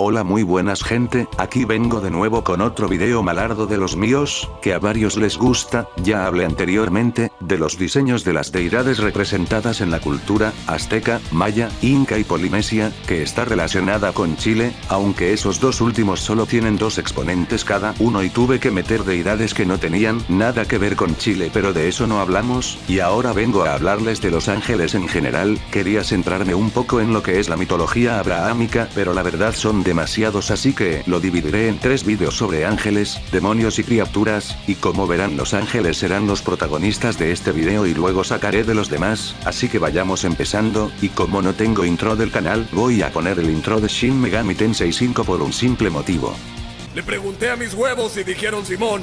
Hola, muy buenas gente, aquí vengo de nuevo con otro video malardo de los míos, que a varios les gusta. Ya hablé anteriormente, de los diseños de las deidades representadas en la cultura azteca, maya, inca y polinesia, que está relacionada con Chile, aunque esos dos últimos solo tienen dos exponentes cada uno y tuve que meter deidades que no tenían nada que ver con Chile, pero de eso no hablamos, y ahora vengo a hablarles de los ángeles en general. Quería centrarme un poco en lo que es la mitología abrahámica, pero la verdad son demasiados, así que lo dividiré en 3 vídeos sobre ángeles, demonios y criaturas, y como verán los ángeles serán los protagonistas de este video y luego sacaré de los demás, así que vayamos empezando, y como no tengo intro del canal, voy a poner el intro de Shin Megami Tensei 5 por un simple motivo. Le pregunté a mis huevos y dijeron Simón.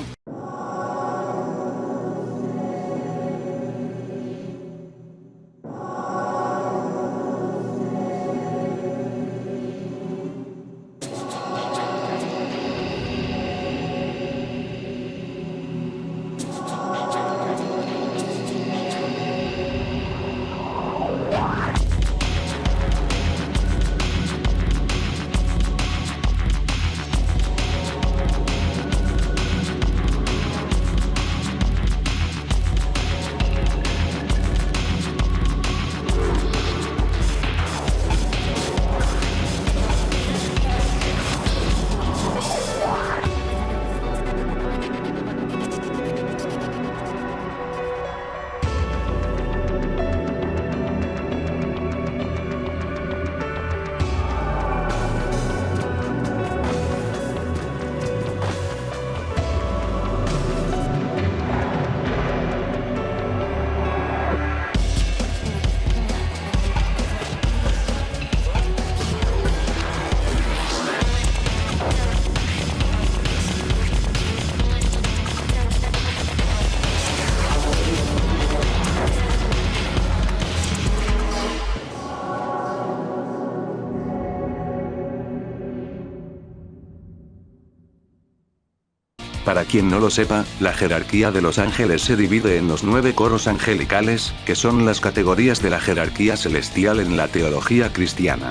Para quien no lo sepa, la jerarquía de los ángeles se divide en los 9 coros angelicales, que son las categorías de la jerarquía celestial en la teología cristiana.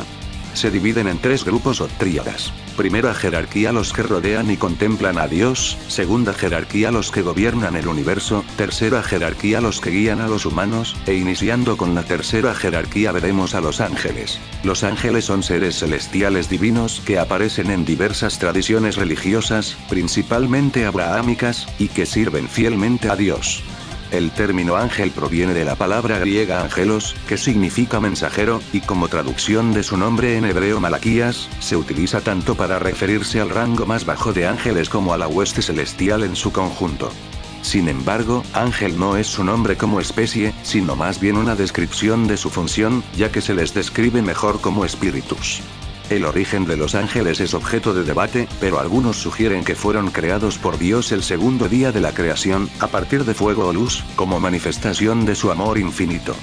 Se dividen en 3 grupos o tríadas. Primera jerarquía, los que rodean y contemplan a Dios; segunda jerarquía, los que gobiernan el universo; tercera jerarquía, los que guían a los humanos; e iniciando con la tercera jerarquía veremos a los ángeles. Los ángeles son seres celestiales divinos que aparecen en diversas tradiciones religiosas, principalmente abrahámicas, y que sirven fielmente a Dios. El término ángel proviene de la palabra griega angelos, que significa mensajero, y como traducción de su nombre en hebreo Malaquías, se utiliza tanto para referirse al rango más bajo de ángeles como a la hueste celestial en su conjunto. Sin embargo, ángel no es su nombre como especie, sino más bien una descripción de su función, ya que se les describe mejor como espíritus. El origen de los ángeles es objeto de debate, pero algunos sugieren que fueron creados por Dios el segundo día de la creación, a partir de fuego o luz, como manifestación de su amor infinito.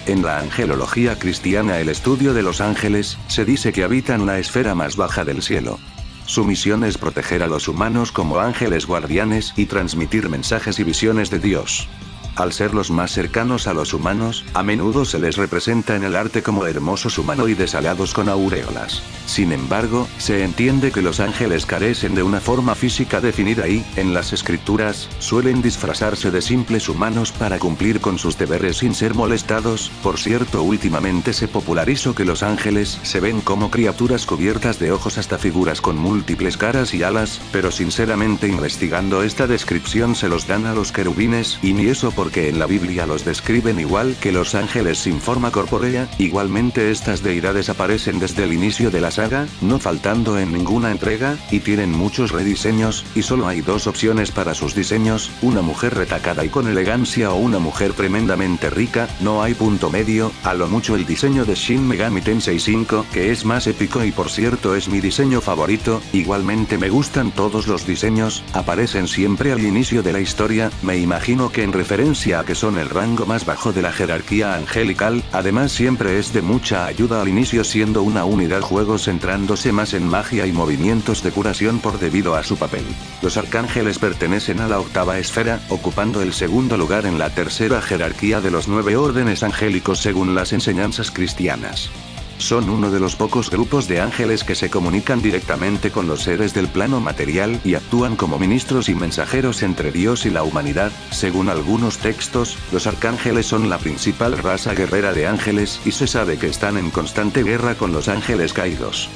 En la angelología cristiana, el estudio de los ángeles, se dice que habitan la esfera más baja del cielo. Su misión es proteger a los humanos como ángeles guardianes y transmitir mensajes y visiones de Dios. Al ser los más cercanos a los humanos, a menudo se les representa en el arte como hermosos humanoides alados con aureolas. Sin embargo, se entiende que los ángeles carecen de una forma física definida y, en las escrituras, suelen disfrazarse de simples humanos para cumplir con sus deberes sin ser molestados. Por cierto, últimamente se popularizó que los ángeles se ven como criaturas cubiertas de ojos hasta figuras con múltiples caras y alas, pero sinceramente investigando esta descripción se los dan a los querubines, y ni eso porque en la Biblia los describen igual que los ángeles sin forma corpórea. Igualmente estas deidades aparecen desde el inicio de la saga, no faltando en ninguna entrega, y tienen muchos rediseños, y solo hay 2 opciones para sus diseños: una mujer retacada y con elegancia o una mujer tremendamente rica, no hay punto medio. A lo mucho el diseño de Shin Megami Tensei 5, que es más épico y por cierto es mi diseño favorito. Igualmente me gustan todos los diseños, aparecen siempre al inicio de la historia, me imagino que en referencia a que son el rango más bajo de la jerarquía angelical. Además siempre es de mucha ayuda al inicio, siendo una unidad juego centrándose más en magia y movimientos de curación por debido a su papel. Los arcángeles pertenecen a la 8ª esfera, ocupando el segundo lugar en la tercera jerarquía de los 9 órdenes angélicos según las enseñanzas cristianas. Son uno de los pocos grupos de ángeles que se comunican directamente con los seres del plano material y actúan como ministros y mensajeros entre Dios y la humanidad. Según algunos textos, los arcángeles son la principal raza guerrera de ángeles y se sabe que están en constante guerra con los ángeles caídos.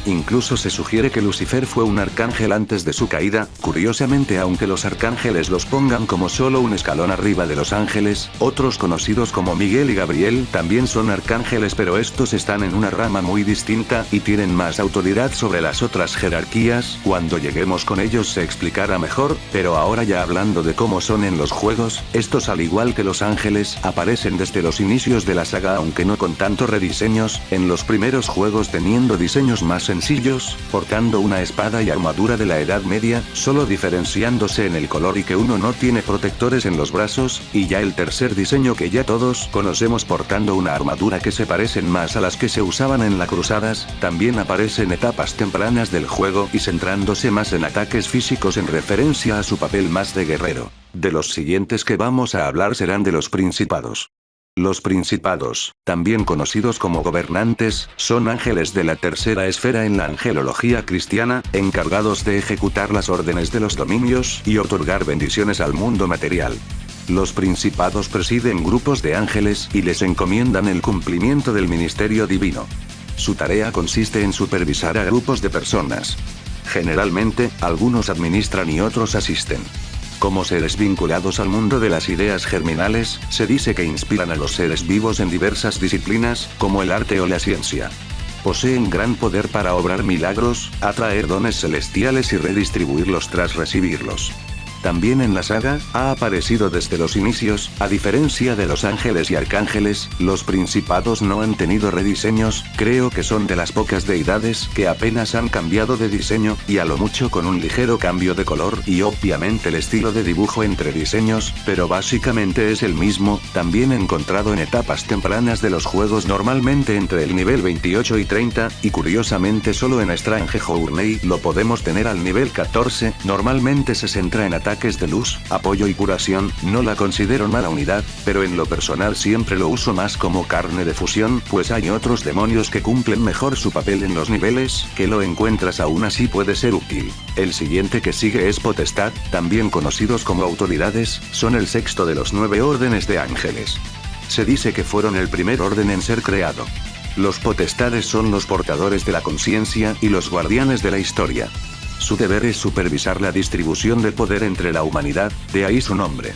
Incluso se sugiere que Lucifer fue un arcángel antes de su caída. Curiosamente, aunque los arcángeles los pongan como solo un escalón arriba de los ángeles, otros conocidos como Miguel y Gabriel también son arcángeles, pero estos están en una rama muy distinta y tienen más autoridad sobre las otras jerarquías. Cuando lleguemos con ellos se explicará mejor, pero ahora ya hablando de cómo son en los juegos, estos al igual que los ángeles aparecen desde los inicios de la saga, aunque no con tantos rediseños, en los primeros juegos teniendo diseños más sencillos, portando una espada y armadura de la Edad Media, solo diferenciándose en el color y que uno no tiene protectores en los brazos, y ya el tercer diseño que ya todos conocemos portando una armadura que se parecen más a las que se usaban en las cruzadas, también aparece en etapas tempranas del juego y centrándose más en ataques físicos en referencia a su papel más de guerrero. De los siguientes que vamos a hablar serán de los principados. Los principados, también conocidos como gobernantes, son ángeles de la tercera esfera en la angelología cristiana, encargados de ejecutar las órdenes de los dominios y otorgar bendiciones al mundo material. Los principados presiden grupos de ángeles y les encomiendan el cumplimiento del ministerio divino. Su tarea consiste en supervisar a grupos de personas. Generalmente, algunos administran y otros asisten. Como seres vinculados al mundo de las ideas germinales, se dice que inspiran a los seres vivos en diversas disciplinas, como el arte o la ciencia. Poseen gran poder para obrar milagros, atraer dones celestiales y redistribuirlos tras recibirlos. También en la saga, ha aparecido desde los inicios. A diferencia de los ángeles y arcángeles, los principados no han tenido rediseños. Creo que son de las pocas deidades que apenas han cambiado de diseño, y a lo mucho con un ligero cambio de color y obviamente el estilo de dibujo entre diseños, pero básicamente es el mismo, también encontrado en etapas tempranas de los juegos, normalmente entre el nivel 28 y 30, y curiosamente solo en Strange Journey lo podemos tener al nivel 14, normalmente se centra en ataques de luz, apoyo y curación. No la considero mala unidad, pero en lo personal siempre lo uso más como carne de fusión, pues hay otros demonios que cumplen mejor su papel en los niveles, que lo encuentras aún así puede ser útil. El siguiente que sigue es Potestad, también conocidos como autoridades, son el sexto de los 9 órdenes de ángeles. Se dice que fueron el primer orden en ser creado. Los potestades son los portadores de la conciencia y los guardianes de la historia. Su deber es supervisar la distribución de poder entre la humanidad, de ahí su nombre.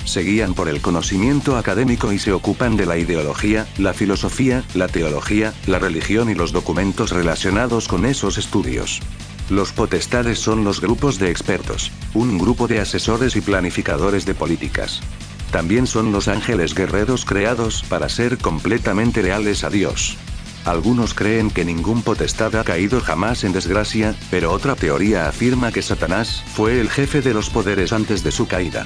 Se guían por el conocimiento académico y se ocupan de la ideología, la filosofía, la teología, la religión y los documentos relacionados con esos estudios. Los potestades son los grupos de expertos, un grupo de asesores y planificadores de políticas. También son los ángeles guerreros creados para ser completamente leales a Dios. Algunos creen que ningún potestad ha caído jamás en desgracia, pero otra teoría afirma que Satanás fue el jefe de los poderes antes de su caída.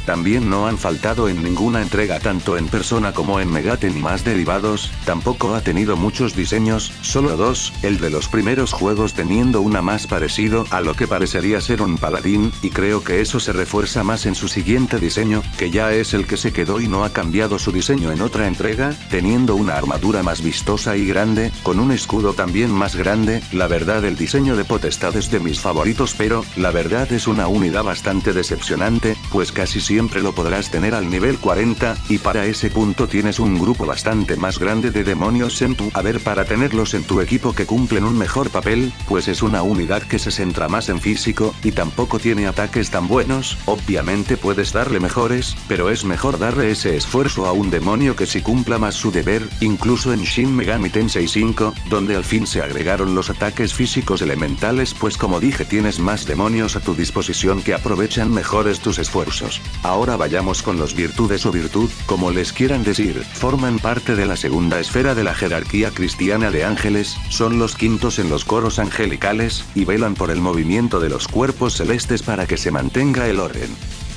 También no han faltado en ninguna entrega tanto en Persona como en Megate ni más derivados. Tampoco ha tenido muchos diseños, solo 2, el de los primeros juegos teniendo una más parecido a lo que parecería ser un paladín, y creo que eso se refuerza más en su siguiente diseño, que ya es el que se quedó y no ha cambiado su diseño en otra entrega, teniendo una armadura más vistosa y grande, con un escudo también más grande. La verdad, el diseño de Potestad es de mis favoritos, pero la verdad es una unidad bastante decepcionante, pues casi siempre lo podrás tener al nivel 40, y para ese punto tienes un grupo bastante más grande de demonios en tu haber para tenerlos en tu equipo que cumplen un mejor papel, pues es una unidad que se centra más en físico, y tampoco tiene ataques tan buenos. Obviamente puedes darle mejores, pero es mejor darle ese esfuerzo a un demonio que si cumpla más su deber. Incluso en Shin Megami Tensei 5, donde al fin se agregaron los ataques físicos elementales, pues como dije tienes más demonios a tu disposición que aprovechan mejores tus esfuerzos. Ahora vayamos con los virtudes o virtud, como les quieran decir, forman parte de la segunda esfera de la jerarquía cristiana de ángeles, son los quintos en los coros angelicales, y velan por el movimiento de los cuerpos celestes para que se mantenga el orden.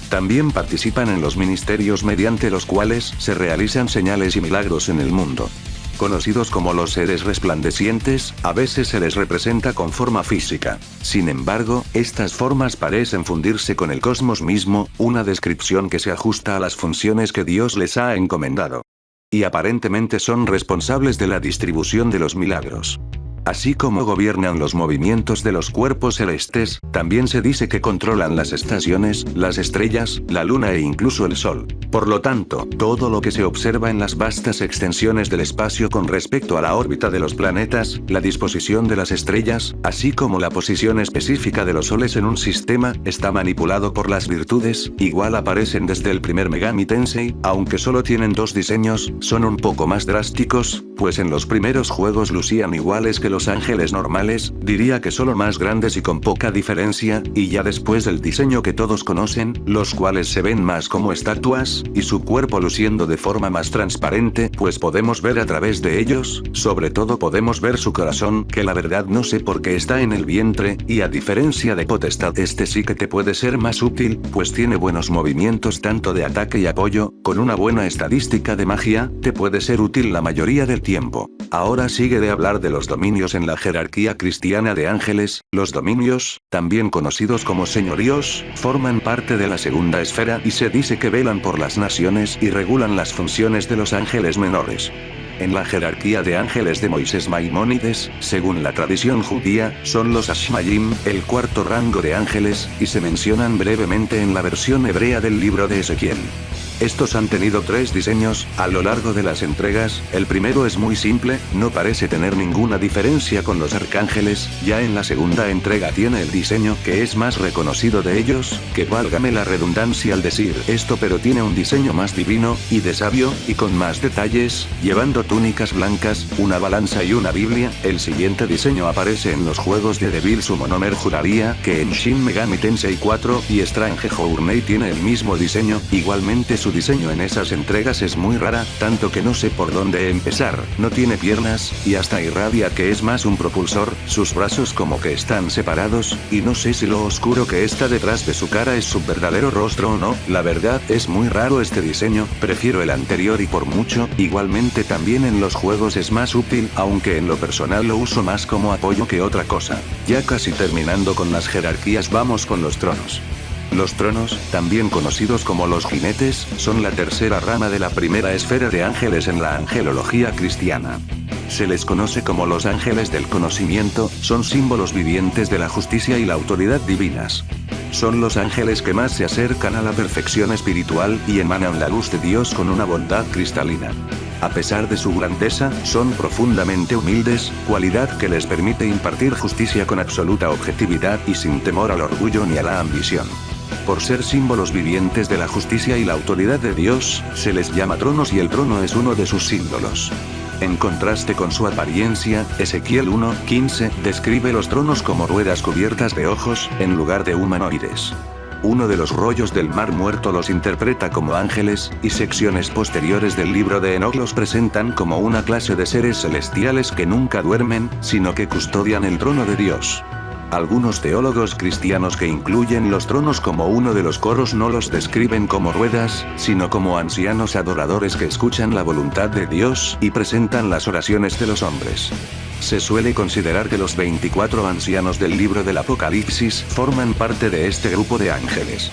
También participan en los ministerios mediante los cuales se realizan señales y milagros en el mundo. Conocidos como los seres resplandecientes, a veces se les representa con forma física. Sin embargo, estas formas parecen fundirse con el cosmos mismo, una descripción que se ajusta a las funciones que Dios les ha encomendado. Y aparentemente son responsables de la distribución de los milagros. Así como gobiernan los movimientos de los cuerpos celestes, también se dice que controlan las estaciones, las estrellas, la luna e incluso el sol. Por lo tanto, todo lo que se observa en las vastas extensiones del espacio con respecto a la órbita de los planetas, la disposición de las estrellas, así como la posición específica de los soles en un sistema, está manipulado por las virtudes, igual aparecen desde el primer Megami Tensei, aunque solo tienen 2 diseños, son un poco más drásticos, pues en los primeros juegos lucían iguales que los ángeles normales, diría que solo más grandes y con poca diferencia, y ya después el diseño que todos conocen, los cuales se ven más como estatuas, y su cuerpo luciendo de forma más transparente, pues podemos ver a través de ellos, sobre todo podemos ver su corazón, que la verdad no sé por qué está en el vientre, y a diferencia de Potestad este sí que te puede ser más útil, pues tiene buenos movimientos tanto de ataque y apoyo, con una buena estadística de magia, te puede ser útil la mayoría del tiempo. Ahora sigue de hablar de los dominios en la jerarquía cristiana de ángeles. Los dominios, también conocidos como señoríos, forman parte de la segunda esfera y se dice que velan por las naciones y regulan las funciones de los ángeles menores. En la jerarquía de ángeles de Moisés Maimónides, según la tradición judía, son los Ashmayim, el cuarto rango de ángeles, y se mencionan brevemente en la versión hebrea del libro de Ezequiel. Estos han tenido 3 diseños, a lo largo de las entregas. El primero es muy simple, no parece tener ninguna diferencia con los arcángeles. Ya en la segunda entrega tiene el diseño que es más reconocido de ellos, que válgame la redundancia al decir esto, pero tiene un diseño más divino, y de sabio, y con más detalles, llevando túnicas blancas, una balanza y una biblia. El siguiente diseño aparece en los juegos de Devil Summoner. Juraría que en Shin Megami Tensei 4 y Strange Journey tiene el mismo diseño. Igualmente su diseño en esas entregas es muy rara, tanto que no sé por dónde empezar. No tiene piernas, y hasta irradia que es más un propulsor, sus brazos como que están separados, y no sé si lo oscuro que está detrás de su cara es su verdadero rostro o no. La verdad es muy raro este diseño, prefiero el anterior y por mucho. Igualmente también en los juegos es más útil, aunque en lo personal lo uso más como apoyo que otra cosa. Ya casi terminando con las jerarquías, vamos con los tronos. Los tronos, también conocidos como los jinetes, son la tercera rama de la primera esfera de ángeles en la angelología cristiana. Se les conoce como los ángeles del conocimiento, son símbolos vivientes de la justicia y la autoridad divinas. Son los ángeles que más se acercan a la perfección espiritual y emanan la luz de Dios con una bondad cristalina. A pesar de su grandeza, son profundamente humildes, cualidad que les permite impartir justicia con absoluta objetividad y sin temor al orgullo ni a la ambición. Por ser símbolos vivientes de la justicia y la autoridad de Dios, se les llama tronos y el trono es uno de sus símbolos. En contraste con su apariencia, Ezequiel 1:15 describe los tronos como ruedas cubiertas de ojos, en lugar de humanoides. Uno de los rollos del Mar Muerto los interpreta como ángeles, y secciones posteriores del libro de Enoch los presentan como una clase de seres celestiales que nunca duermen, sino que custodian el trono de Dios. Algunos teólogos cristianos que incluyen los tronos como uno de los coros no los describen como ruedas, sino como ancianos adoradores que escuchan la voluntad de Dios y presentan las oraciones de los hombres. Se suele considerar que los 24 ancianos del libro del Apocalipsis forman parte de este grupo de ángeles.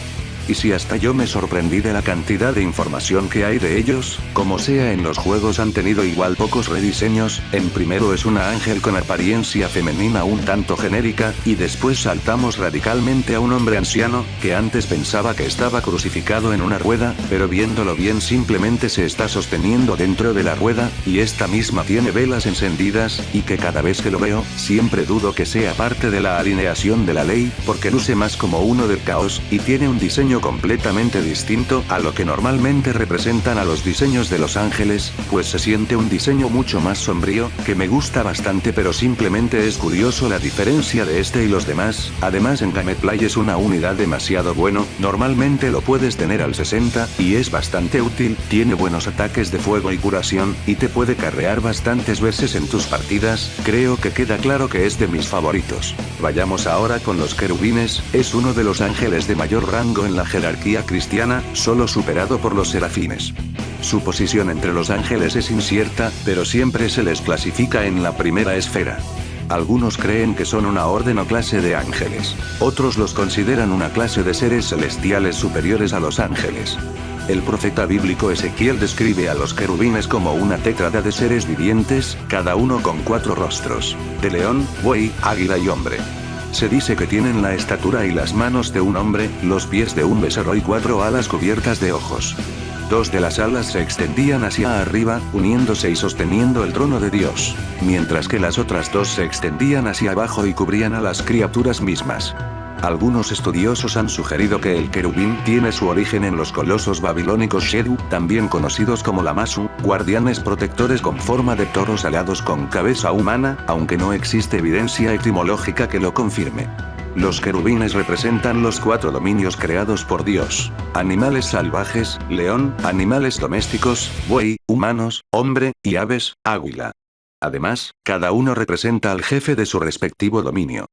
Y si hasta yo me sorprendí de la cantidad de información que hay de ellos, como sea en los juegos han tenido igual pocos rediseños. En primero es una ángel con apariencia femenina un tanto genérica, y después saltamos radicalmente a un hombre anciano, que antes pensaba que estaba crucificado en una rueda, pero viéndolo bien simplemente se está sosteniendo dentro de la rueda, y esta misma tiene velas encendidas, y que cada vez que lo veo, siempre dudo que sea parte de la alineación de la ley, porque luce más como uno del caos, y tiene un diseño completamente distinto a lo que normalmente representan a los diseños de los ángeles, pues se siente un diseño mucho más sombrío, que me gusta bastante, pero simplemente es curioso la diferencia de este y los demás. Además en Gameplay es una unidad demasiado bueno, normalmente lo puedes tener al 60, y es bastante útil, tiene buenos ataques de fuego y curación, y te puede carrear bastantes veces en tus partidas. Creo que queda claro que es de mis favoritos. Vayamos ahora con los querubines, es uno de los ángeles de mayor rango en la jerarquía cristiana, solo superado por los serafines. Su posición entre los ángeles es incierta, pero siempre se les clasifica en la primera esfera. Algunos creen que son una orden o clase de ángeles. Otros los consideran una clase de seres celestiales superiores a los ángeles. El profeta bíblico Ezequiel describe a los querubines como una tétrada de seres vivientes, cada uno con 4 rostros: de león, buey, águila y hombre. Se dice que tienen la estatura y las manos de un hombre, los pies de un becerro y 4 alas cubiertas de ojos. 2 de las alas se extendían hacia arriba, uniéndose y sosteniendo el trono de Dios, mientras que las otras 2 se extendían hacia abajo y cubrían a las criaturas mismas. Algunos estudiosos han sugerido que el querubín tiene su origen en los colosos babilónicos Shedu, también conocidos como Lamasu, guardianes protectores con forma de toros alados con cabeza humana, aunque no existe evidencia etimológica que lo confirme. Los querubines representan los 4 dominios creados por Dios: animales salvajes, león, animales domésticos, buey, humanos, hombre, y aves, águila. Además, cada uno representa al jefe de su respectivo dominio.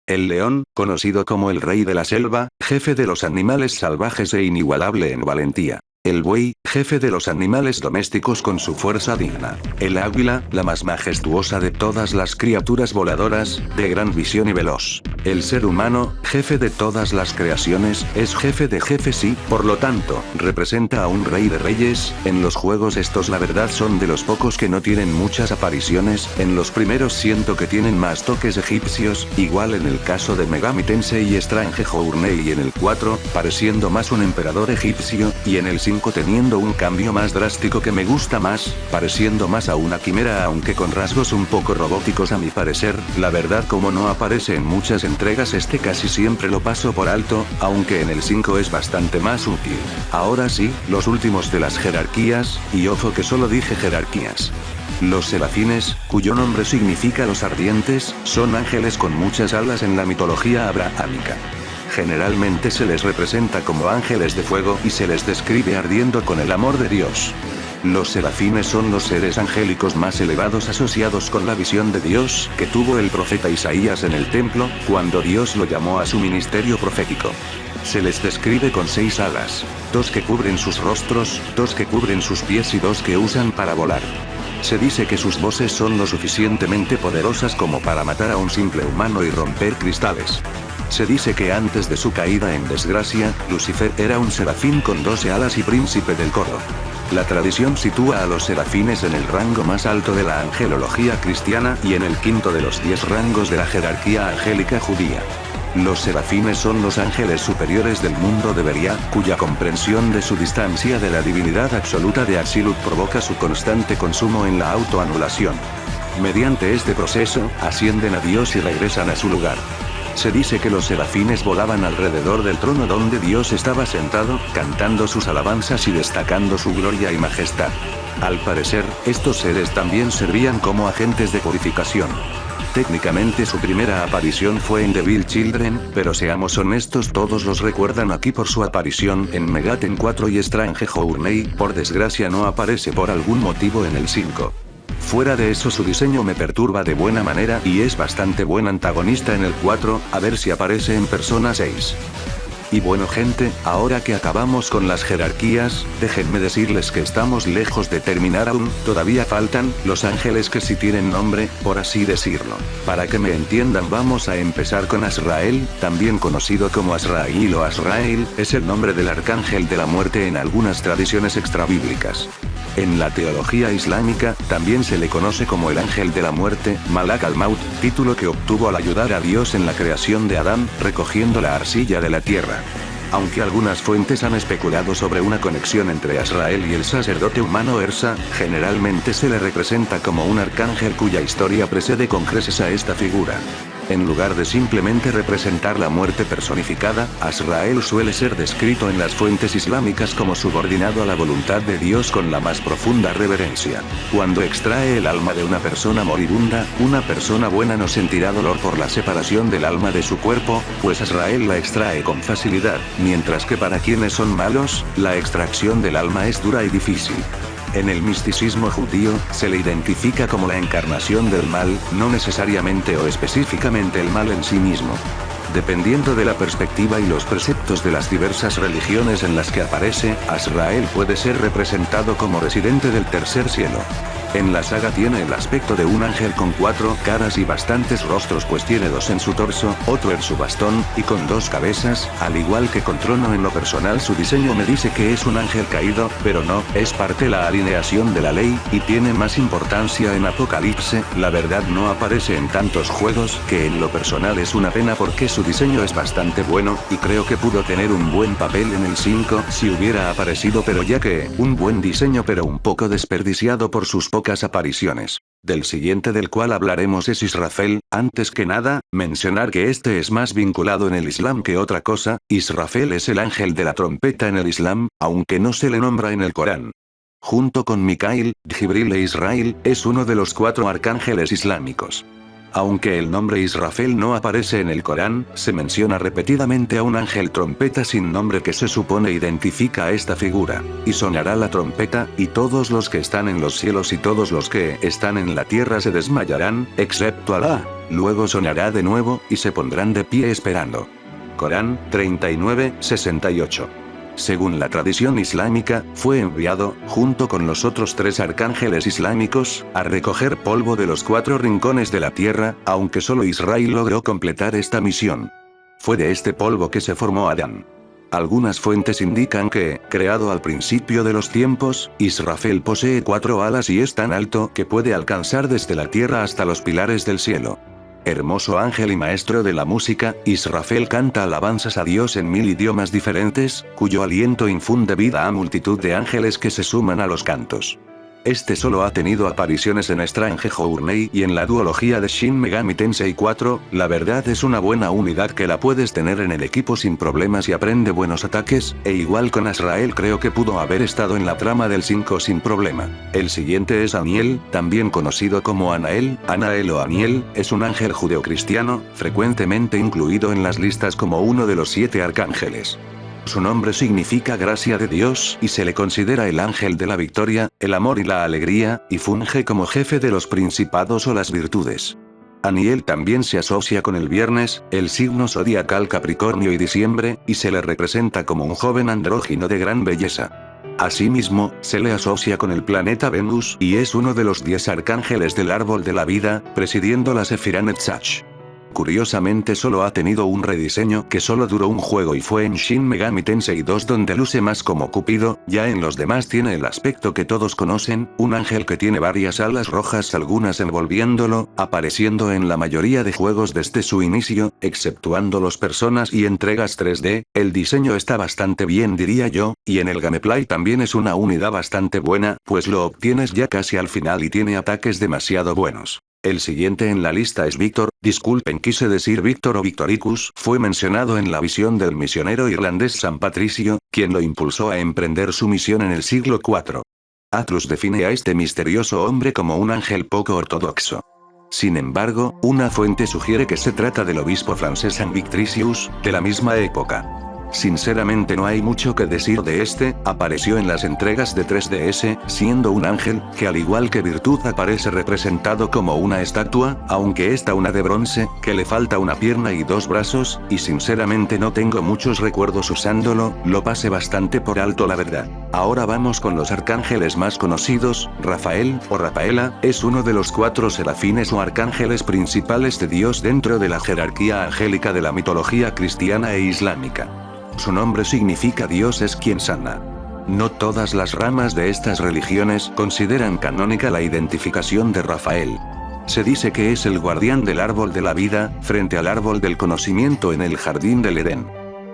El león, conocido como el rey de la selva, jefe de los animales salvajes e inigualable en valentía. El buey, jefe de los animales domésticos con su fuerza digna. El águila, la más majestuosa de todas las criaturas voladoras, de gran visión y veloz. El ser humano, jefe de todas las creaciones, es jefe de jefes y, por lo tanto, representa a un rey de reyes. En los juegos estos la verdad son de los pocos que no tienen muchas apariciones. En los primeros siento que tienen más toques egipcios, igual en el caso de Megami Tensei y Strange Journey, y en el 4, pareciendo más un emperador egipcio, y en el 5 teniendo un cambio más drástico que me gusta más, pareciendo más a una quimera aunque con rasgos un poco robóticos a mi parecer. La verdad, como no aparece en muchas entregas, este casi siempre lo paso por alto, aunque en el 5 es bastante más útil. Ahora sí, los últimos de las jerarquías, y ojo que solo dije jerarquías. Los serafines, cuyo nombre significa los ardientes, son ángeles con muchas alas en la mitología abrahámica. Generalmente se les representa como ángeles de fuego y se les describe ardiendo con el amor de Dios. Los serafines son los seres angélicos más elevados asociados con la visión de Dios que tuvo el profeta Isaías en el templo, cuando Dios lo llamó a su ministerio profético. Se les describe con 6 alas, 2 que cubren sus rostros, 2 que cubren sus pies y 2 que usan para volar. Se dice que sus voces son lo suficientemente poderosas como para matar a un simple humano y romper cristales. Se dice que antes de su caída en desgracia, Lucifer era un serafín con 12 alas y príncipe del coro. La tradición sitúa a los serafines en el rango más alto de la angelología cristiana y en el quinto de los 10 rangos de la jerarquía angélica judía. Los serafines son los ángeles superiores del mundo de Beria, cuya comprensión de su distancia de la divinidad absoluta de Atzilut provoca su constante consumo en la autoanulación. Mediante este proceso, ascienden a Dios y regresan a su lugar. Se dice que los serafines volaban alrededor del trono donde Dios estaba sentado, cantando sus alabanzas y destacando su gloria y majestad. Al parecer, estos seres también servían como agentes de purificación. Técnicamente su primera aparición fue en Devil Children, pero seamos honestos, todos los recuerdan aquí por su aparición en Megaten 4 y Strange Journey. Por desgracia no aparece por algún motivo en el 5. Fuera de eso, su diseño me perturba de buena manera y es bastante buen antagonista en el 4, a ver si aparece en Persona 6. Y bueno gente, ahora que acabamos con las jerarquías, déjenme decirles que estamos lejos de terminar aún. Todavía faltan los ángeles que sí tienen nombre, por así decirlo. Para que me entiendan, vamos a empezar con Azrael, también conocido como Azrail o Azrael, es el nombre del arcángel de la muerte en algunas tradiciones extrabíblicas. En la teología islámica, también se le conoce como el ángel de la muerte, Malak al-Maut, título que obtuvo al ayudar a Dios en la creación de Adán, recogiendo la arcilla de la tierra. Aunque algunas fuentes han especulado sobre una conexión entre Azrael y el sacerdote humano Ersa, generalmente se le representa como un arcángel cuya historia precede con creces a esta figura. En lugar de simplemente representar la muerte personificada, Azrael suele ser descrito en las fuentes islámicas como subordinado a la voluntad de Dios con la más profunda reverencia. Cuando extrae el alma de una persona moribunda, una persona buena no sentirá dolor por la separación del alma de su cuerpo, pues Azrael la extrae con facilidad, mientras que para quienes son malos, la extracción del alma es dura y difícil. En el misticismo judío, se le identifica como la encarnación del mal, no necesariamente o específicamente el mal en sí mismo. Dependiendo de la perspectiva y los preceptos de las diversas religiones en las que aparece, Azrael puede ser representado como residente del tercer cielo. En la saga tiene el aspecto de un ángel con 4 caras y bastantes rostros, pues tiene 2 en su torso, otro en su bastón, y con 2 cabezas, al igual que con Trono. En lo personal su diseño me dice que es un ángel caído, pero no, es parte de la alineación de la ley, y tiene más importancia en Apocalipse. La verdad no aparece en tantos juegos, que en lo personal es una pena porque su diseño es bastante bueno, y creo que pudo tener un buen papel en el 5 si hubiera aparecido, pero ya que, un buen diseño pero un poco desperdiciado por sus pocas apariciones. Del siguiente del cual hablaremos es Israfel. Antes que nada, mencionar que este es más vinculado en el Islam que otra cosa. Israfel es el ángel de la trompeta en el Islam, aunque no se le nombra en el Corán. Junto con Mikail, Jibril e Israel, es uno de los 4 arcángeles islámicos. Aunque el nombre Israfel no aparece en el Corán, se menciona repetidamente a un ángel trompeta sin nombre que se supone identifica a esta figura. Y sonará la trompeta, y todos los que están en los cielos y todos los que están en la tierra se desmayarán, excepto Alá. Luego sonará de nuevo, y se pondrán de pie esperando. Corán 39:68. Según la tradición islámica, fue enviado, junto con los otros 3 arcángeles islámicos, a recoger polvo de los 4 rincones de la tierra, aunque solo Israel logró completar esta misión. Fue de este polvo que se formó Adán. Algunas fuentes indican que, creado al principio de los tiempos, Israfel posee 4 alas y es tan alto que puede alcanzar desde la tierra hasta los pilares del cielo. Hermoso ángel y maestro de la música, Israfel canta alabanzas a Dios en 1000 idiomas diferentes, cuyo aliento infunde vida a multitud de ángeles que se suman a los cantos. Este solo ha tenido apariciones en Strange Journey y en la duología de Shin Megami Tensei 4, la verdad es una buena unidad que la puedes tener en el equipo sin problemas y aprende buenos ataques, e igual con Azrael creo que pudo haber estado en la trama del 5 sin problema. El siguiente es Aniel, también conocido como Anael o Aniel, es un ángel judeocristiano, frecuentemente incluido en las listas como uno de los 7 arcángeles. Su nombre significa gracia de Dios y se le considera el ángel de la victoria, el amor y la alegría, y funge como jefe de los principados o las virtudes. Aniel también se asocia con el viernes, el signo zodiacal Capricornio y diciembre, y se le representa como un joven andrógino de gran belleza. Asimismo, se le asocia con el planeta Venus y es uno de los 10 arcángeles del árbol de la vida, presidiendo la Sefirá Netzach. Curiosamente solo ha tenido un rediseño que solo duró un juego y fue en Shin Megami Tensei 2 donde luce más como Cupido, ya en los demás tiene el aspecto que todos conocen, un ángel que tiene varias alas rojas algunas envolviéndolo, apareciendo en la mayoría de juegos desde su inicio, exceptuando los personas y entregas 3D, el diseño está bastante bien diría yo, y en el gameplay también es una unidad bastante buena, pues lo obtienes ya casi al final y tiene ataques demasiado buenos. El siguiente en la lista es Víctor, disculpen quise decir Víctor o Victoricus, fue mencionado en la visión del misionero irlandés San Patricio, quien lo impulsó a emprender su misión en el siglo IV. Atlus define a este misterioso hombre como un ángel poco ortodoxo. Sin embargo, una fuente sugiere que se trata del obispo francés Saint Victricius, de la misma época. Sinceramente no hay mucho que decir de este, apareció en las entregas de 3DS, siendo un ángel, que al igual que Virtud aparece representado como una estatua, aunque esta una de bronce, que le falta una pierna y 2 brazos, y sinceramente no tengo muchos recuerdos usándolo, lo pasé bastante por alto la verdad. Ahora vamos con los arcángeles más conocidos, Rafael, o Rafaela, es uno de los 4 serafines o arcángeles principales de Dios dentro de la jerarquía angélica de la mitología cristiana e islámica. Su nombre significa Dios es quien sana. No todas las ramas de estas religiones consideran canónica la identificación de Rafael. Se dice que es el guardián del árbol de la vida, frente al árbol del conocimiento en el jardín del Edén.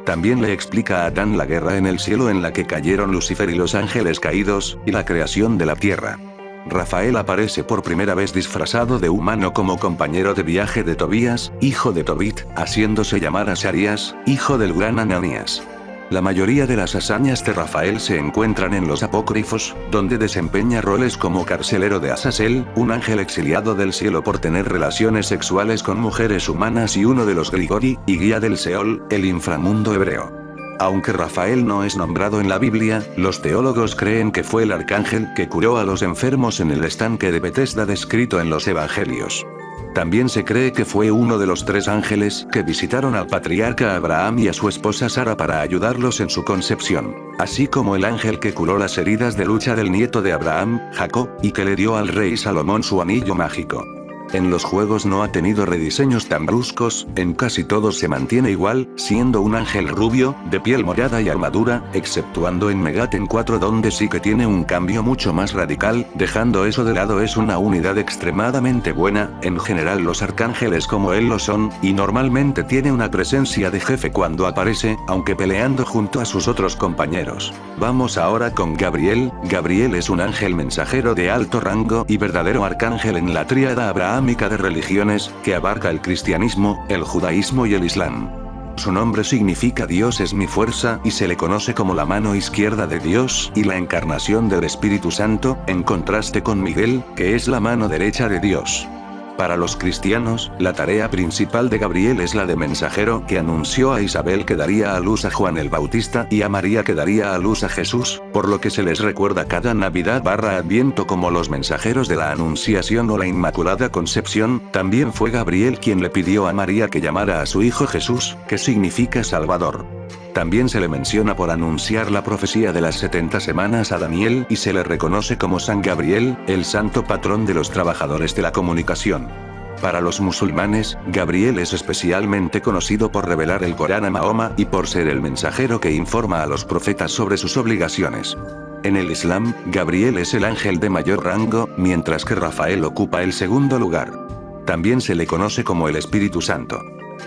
También le explica a Adán la guerra en el cielo en la que cayeron Lucifer y los ángeles caídos, y la creación de la tierra. Rafael aparece por primera vez disfrazado de humano como compañero de viaje de Tobías, hijo de Tobit, haciéndose llamar Azarías, hijo del gran Ananías. La mayoría de las hazañas de Rafael se encuentran en los apócrifos, donde desempeña roles como carcelero de Azazel, un ángel exiliado del cielo por tener relaciones sexuales con mujeres humanas y uno de los Grigori, y guía del Seol, el inframundo hebreo. Aunque Rafael no es nombrado en la Biblia, los teólogos creen que fue el arcángel que curó a los enfermos en el estanque de Betesda descrito en los evangelios. También se cree que fue uno de los 3 ángeles que visitaron al patriarca Abraham y a su esposa Sara para ayudarlos en su concepción, así como el ángel que curó las heridas de lucha del nieto de Abraham, Jacob, y que le dio al rey Salomón su anillo mágico. En los juegos no ha tenido rediseños tan bruscos, en casi todos se mantiene igual, siendo un ángel rubio, de piel morada y armadura, exceptuando en Megaten 4 donde sí que tiene un cambio mucho más radical. Dejando eso de lado, es una unidad extremadamente buena, en general los arcángeles como él lo son, y normalmente tiene una presencia de jefe cuando aparece, aunque peleando junto a sus otros compañeros. Vamos ahora con Gabriel. Gabriel es un ángel mensajero de alto rango y verdadero arcángel en la tríada abrahámica de religiones, que abarca el cristianismo, el judaísmo y el islam. Su nombre significa Dios es mi fuerza y se le conoce como la mano izquierda de Dios y la encarnación del Espíritu Santo, en contraste con Miguel, que es la mano derecha de Dios. Para los cristianos, la tarea principal de Gabriel es la de mensajero que anunció a Isabel que daría a luz a Juan el Bautista y a María que daría a luz a Jesús, por lo que se les recuerda cada Navidad/Adviento como los mensajeros de la Anunciación o la Inmaculada Concepción. También fue Gabriel quien le pidió a María que llamara a su hijo Jesús, que significa Salvador. También se le menciona por anunciar la profecía de las 70 semanas a Daniel y se le reconoce como San Gabriel, el santo patrón de los trabajadores de la comunicación. Para los musulmanes, Gabriel es especialmente conocido por revelar el Corán a Mahoma y por ser el mensajero que informa a los profetas sobre sus obligaciones. En el Islam, Gabriel es el ángel de mayor rango, mientras que Rafael ocupa el segundo lugar. También se le conoce como el Espíritu Santo.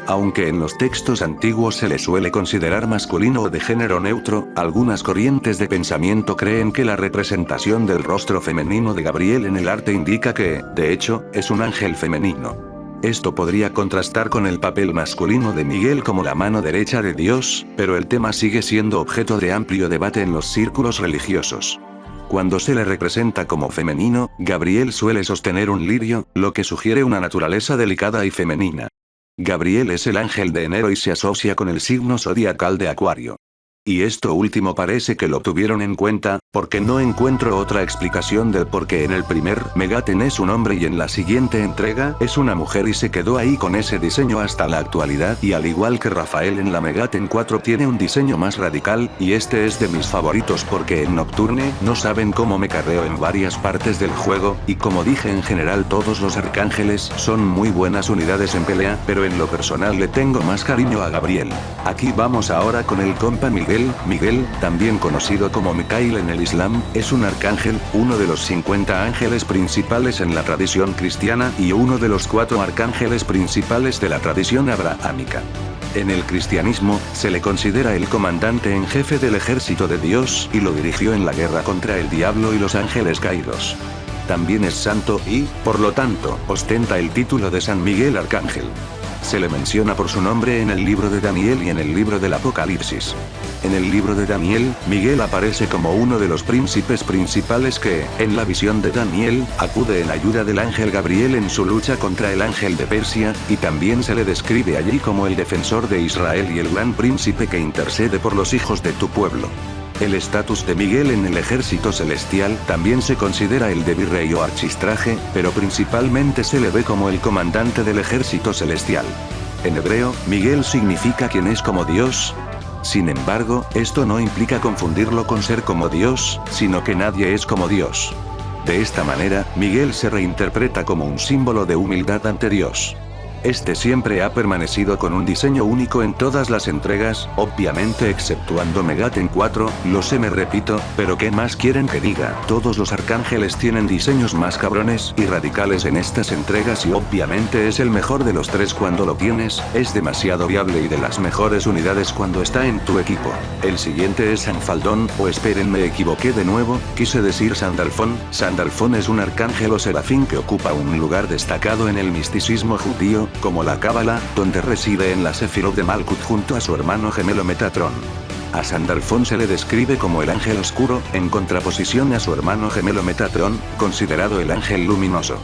Aunque en los textos antiguos se le suele considerar masculino o de género neutro, algunas corrientes de pensamiento creen que la representación del rostro femenino de Gabriel en el arte indica que, de hecho, es un ángel femenino. Esto podría contrastar con el papel masculino de Miguel como la mano derecha de Dios, pero el tema sigue siendo objeto de amplio debate en los círculos religiosos. Cuando se le representa como femenino, Gabriel suele sostener un lirio, lo que sugiere una naturaleza delicada y femenina. Gabriel es el ángel de enero y se asocia con el signo zodiacal de Acuario. Y esto último parece que lo tuvieron en cuenta, porque no encuentro otra explicación del por qué en el primer Megaten es un hombre y en la siguiente entrega es una mujer y se quedó ahí con ese diseño hasta la actualidad, y al igual que Rafael en la Megaten 4 tiene un diseño más radical, y este es de mis favoritos porque en Nocturne no saben cómo me carreo en varias partes del juego, y como dije en general todos los arcángeles son muy buenas unidades en pelea, pero en lo personal le tengo más cariño a Gabriel. Aquí vamos ahora con el compa Miguel. Miguel, también conocido como Micael en el Islam, es un arcángel, uno de los 50 ángeles principales en la tradición cristiana y uno de los 4 arcángeles principales de la tradición abrahámica. En el cristianismo, se le considera el comandante en jefe del ejército de Dios y lo dirigió en la guerra contra el diablo y los ángeles caídos. También es santo y, por lo tanto, ostenta el título de San Miguel Arcángel. Se le menciona por su nombre en el libro de Daniel y en el libro del Apocalipsis. En el libro de Daniel, Miguel aparece como uno de los príncipes principales que, en la visión de Daniel, acude en ayuda del ángel Gabriel en su lucha contra el ángel de Persia, y también se le describe allí como el defensor de Israel y el gran príncipe que intercede por los hijos de tu pueblo. El estatus de Miguel en el ejército celestial también se considera el de virrey o archistraje, pero principalmente se le ve como el comandante del ejército celestial. En hebreo, Miguel significa quien es como Dios. Sin embargo, esto no implica confundirlo con ser como Dios, sino que nadie es como Dios. De esta manera, Miguel se reinterpreta como un símbolo de humildad ante Dios. Este siempre ha permanecido con un diseño único en todas las entregas, obviamente exceptuando Megaten 4, lo sé me repito, pero ¿qué más quieren que diga? Todos los arcángeles tienen diseños más cabrones y radicales en estas entregas y obviamente es el mejor de los 3 cuando lo tienes, es demasiado viable y de las mejores unidades cuando está en tu equipo. El siguiente es San Faldón, o esperen me equivoqué de nuevo, quise decir Sandalfón. Sandalfón es un arcángel o serafín que ocupa un lugar destacado en el misticismo judío, como la Cábala, donde reside en la Sefirot de Malkut junto a su hermano gemelo Metatrón. A Sandalfón se le describe como el ángel oscuro, en contraposición a su hermano gemelo Metatrón, considerado el ángel luminoso.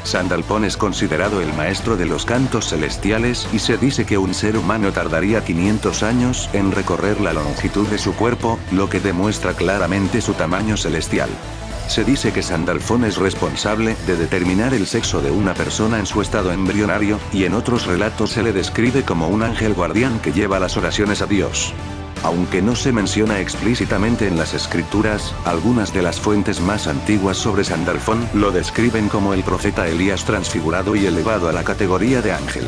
Sandalfón es considerado el maestro de los cantos celestiales y se dice que un ser humano tardaría 500 años en recorrer la longitud de su cuerpo, lo que demuestra claramente su tamaño celestial. Se dice que Sandalfón es responsable de determinar el sexo de una persona en su estado embrionario, y en otros relatos se le describe como un ángel guardián que lleva las oraciones a Dios. Aunque no se menciona explícitamente en las escrituras, algunas de las fuentes más antiguas sobre Sandalfón lo describen como el profeta Elías transfigurado y elevado a la categoría de ángel.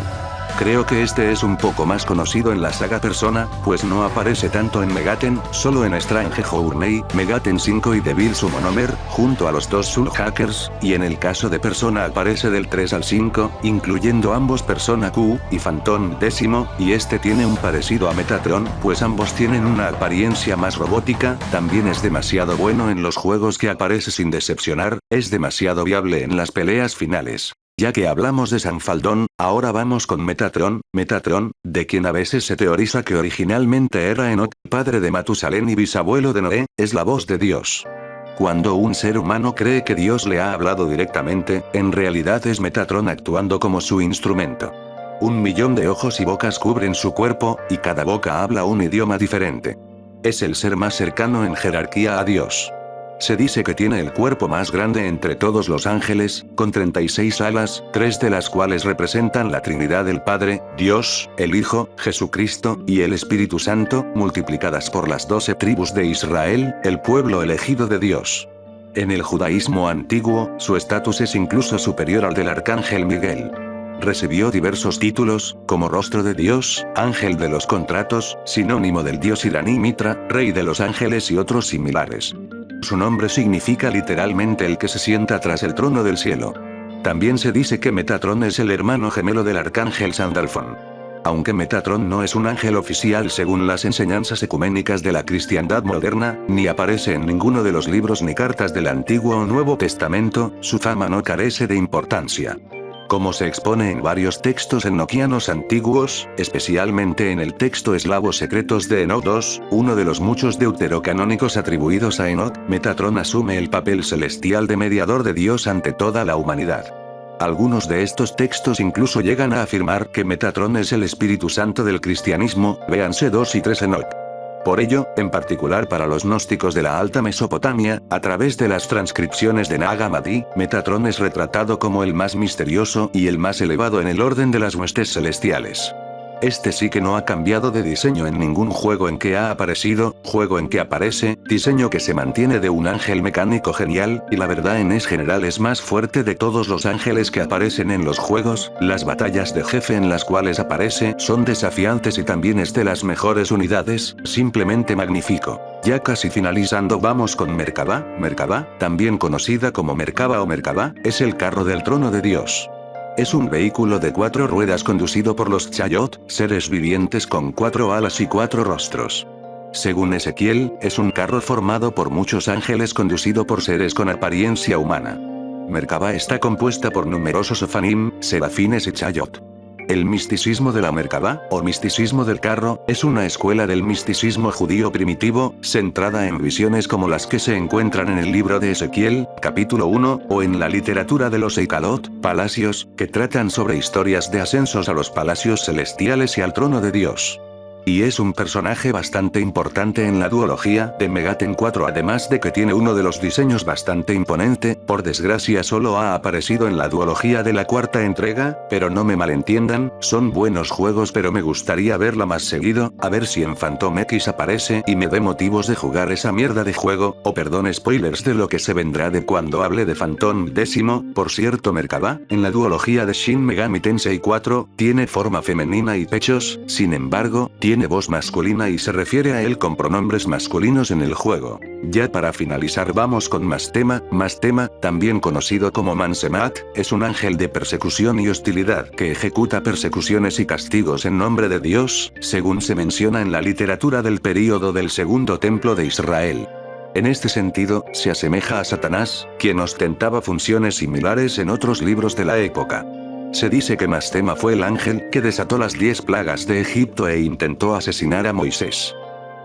Creo que este es un poco más conocido en la saga Persona, pues no aparece tanto en Megaten, solo en Strange Journey, Megaten 5 y Devil Summoner, junto a los dos Soul Hackers, y en el caso de Persona aparece del 3 al 5, incluyendo ambos Persona Q y Phantom X, y este tiene un parecido a Metatron, pues ambos tienen una apariencia más robótica. También es demasiado bueno en los juegos que aparece sin decepcionar, es demasiado viable en las peleas finales. Ya que hablamos de Sanfaldón, ahora vamos con Metatron, de quien a veces se teoriza que originalmente era Enoch, padre de Matusalén y bisabuelo de Noé, es la voz de Dios. Cuando un ser humano cree que Dios le ha hablado directamente, en realidad es Metatron actuando como su instrumento. 1.000.000 de ojos y bocas cubren su cuerpo, y cada boca habla un idioma diferente. Es el ser más cercano en jerarquía a Dios. Se dice que tiene el cuerpo más grande entre todos los ángeles, con 36 alas, 3 de las cuales representan la Trinidad del Padre, Dios, el Hijo, Jesucristo, y el Espíritu Santo, multiplicadas por las 12 tribus de Israel, el pueblo elegido de Dios. En el judaísmo antiguo, su estatus es incluso superior al del arcángel Miguel. Recibió diversos títulos, como Rostro de Dios, Ángel de los Contratos, sinónimo del dios iraní Mitra, Rey de los Ángeles y otros similares. Su nombre significa literalmente el que se sienta tras el trono del cielo. También se dice que Metatron es el hermano gemelo del arcángel Sandalfón. Aunque Metatron no es un ángel oficial según las enseñanzas ecuménicas de la cristiandad moderna, ni aparece en ninguno de los libros ni cartas del Antiguo o Nuevo Testamento, su fama no carece de importancia. Como se expone en varios textos enoquianos antiguos, especialmente en el texto eslavo Secretos de Enoch 2, uno de los muchos deuterocanónicos atribuidos a Enoch, Metatron asume el papel celestial de mediador de Dios ante toda la humanidad. Algunos de estos textos incluso llegan a afirmar que Metatron es el Espíritu Santo del cristianismo, véanse 2 y 3 Enoch. Por ello, en particular para los gnósticos de la Alta Mesopotamia, a través de las transcripciones de Nag Hammadi, Metatron es retratado como el más misterioso y el más elevado en el orden de las huestes celestiales. Este sí que no ha cambiado de diseño en ningún juego en que ha aparecido, juego en que aparece, diseño que se mantiene de un ángel mecánico genial, y la verdad en general es más fuerte de todos los ángeles que aparecen en los juegos. Las batallas de jefe en las cuales aparece son desafiantes y también es de las mejores unidades, simplemente magnífico. Ya casi finalizando vamos con Merkabah. Merkabah, también conocida como Merkaba o Merkabah, es el carro del trono de Dios. Es un vehículo de 4 ruedas conducido por los Chayot, seres vivientes con 4 alas y 4 rostros. Según Ezequiel, es un carro formado por muchos ángeles conducido por seres con apariencia humana. Merkabah está compuesta por numerosos ofanim, serafines y Chayot. El misticismo de la Merkabah, o misticismo del carro, es una escuela del misticismo judío primitivo, centrada en visiones como las que se encuentran en el libro de Ezequiel, capítulo 1, o en la literatura de los Eikalot, palacios, que tratan sobre historias de ascensos a los palacios celestiales y al trono de Dios. Y es un personaje bastante importante en la duología de Megaten 4, además de que tiene uno de los diseños bastante imponente. Por desgracia solo ha aparecido en la duología de la 4ª entrega, pero no me malentiendan, son buenos juegos pero me gustaría verla más seguido, a ver si en Phantom X aparece y me dé motivos de jugar esa mierda de juego, o perdón spoilers de lo que se vendrá de cuando hable de Phantom X. Por cierto, Merkabah, en la duología de Shin Megami Tensei 4, tiene forma femenina y pechos, sin embargo, tiene voz masculina y se refiere a él con pronombres masculinos en el juego. Ya para finalizar vamos con Mastema, también conocido como Mansemat, es un ángel de persecución y hostilidad que ejecuta persecuciones y castigos en nombre de Dios, según se menciona en la literatura del período del Segundo Templo de Israel. En este sentido, se asemeja a Satanás, quien ostentaba funciones similares en otros libros de la época. Se dice que Mastema fue el ángel que desató las 10 plagas de Egipto e intentó asesinar a Moisés.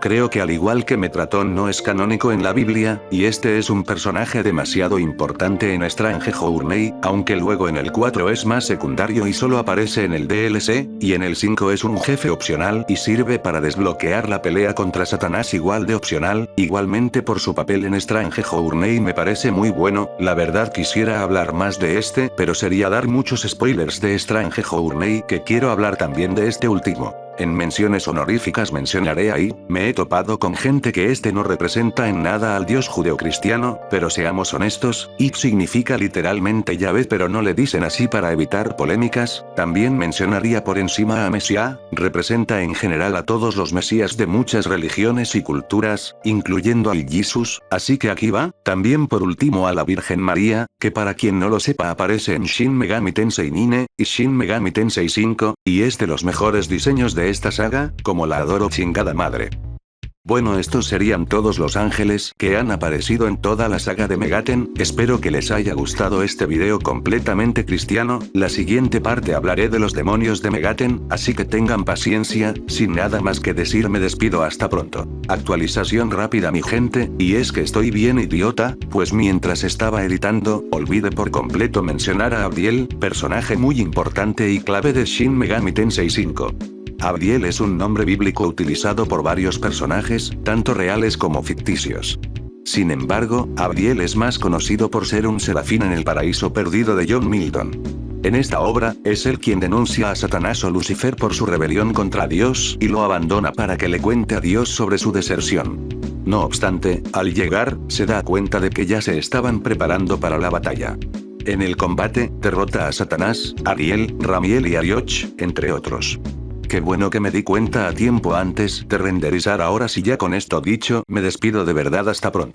Creo que al igual que Metratón no es canónico en la Biblia, y este es un personaje demasiado importante en Strange Journey, aunque luego en el 4 es más secundario y solo aparece en el DLC, y en el 5 es un jefe opcional y sirve para desbloquear la pelea contra Satanás igual de opcional, igualmente por su papel en Strange Journey me parece muy bueno, la verdad quisiera hablar más de este, pero sería dar muchos spoilers de Strange Journey que quiero hablar también de este último. En menciones honoríficas mencionaré ahí, me he topado con gente que este no representa en nada al dios judeocristiano, pero seamos honestos, Ib significa literalmente Yahvé pero no le dicen así para evitar polémicas, también mencionaría por encima a Mesías, representa en general a todos los mesías de muchas religiones y culturas, incluyendo al Jesús, así que aquí va, también por último a la Virgen María, que para quien no lo sepa aparece en Shin Megami Tensei Nine, y Shin Megami Tensei 5, y es de los mejores diseños de esta saga, como la adoro chingada madre. Bueno, estos serían todos los ángeles que han aparecido en toda la saga de Megaten, espero que les haya gustado este video completamente cristiano, la siguiente parte hablaré de los demonios de Megaten, así que tengan paciencia, sin nada más que decir me despido hasta pronto. Actualización rápida mi gente, y es que estoy bien idiota, pues mientras estaba editando, olvidé por completo mencionar a Abdiel, personaje muy importante y clave de Shin Megami Tensei 5. Abdiel es un nombre bíblico utilizado por varios personajes, tanto reales como ficticios. Sin embargo, Abdiel es más conocido por ser un serafín en el paraíso perdido de John Milton. En esta obra, es él quien denuncia a Satanás o Lucifer por su rebelión contra Dios y lo abandona para que le cuente a Dios sobre su deserción. No obstante, al llegar, se da cuenta de que ya se estaban preparando para la batalla. En el combate, derrota a Satanás, Ariel, Ramiel y Arioch, entre otros. Qué bueno que me di cuenta a tiempo antes de renderizar ahora sí ya con esto dicho, me despido de verdad hasta pronto.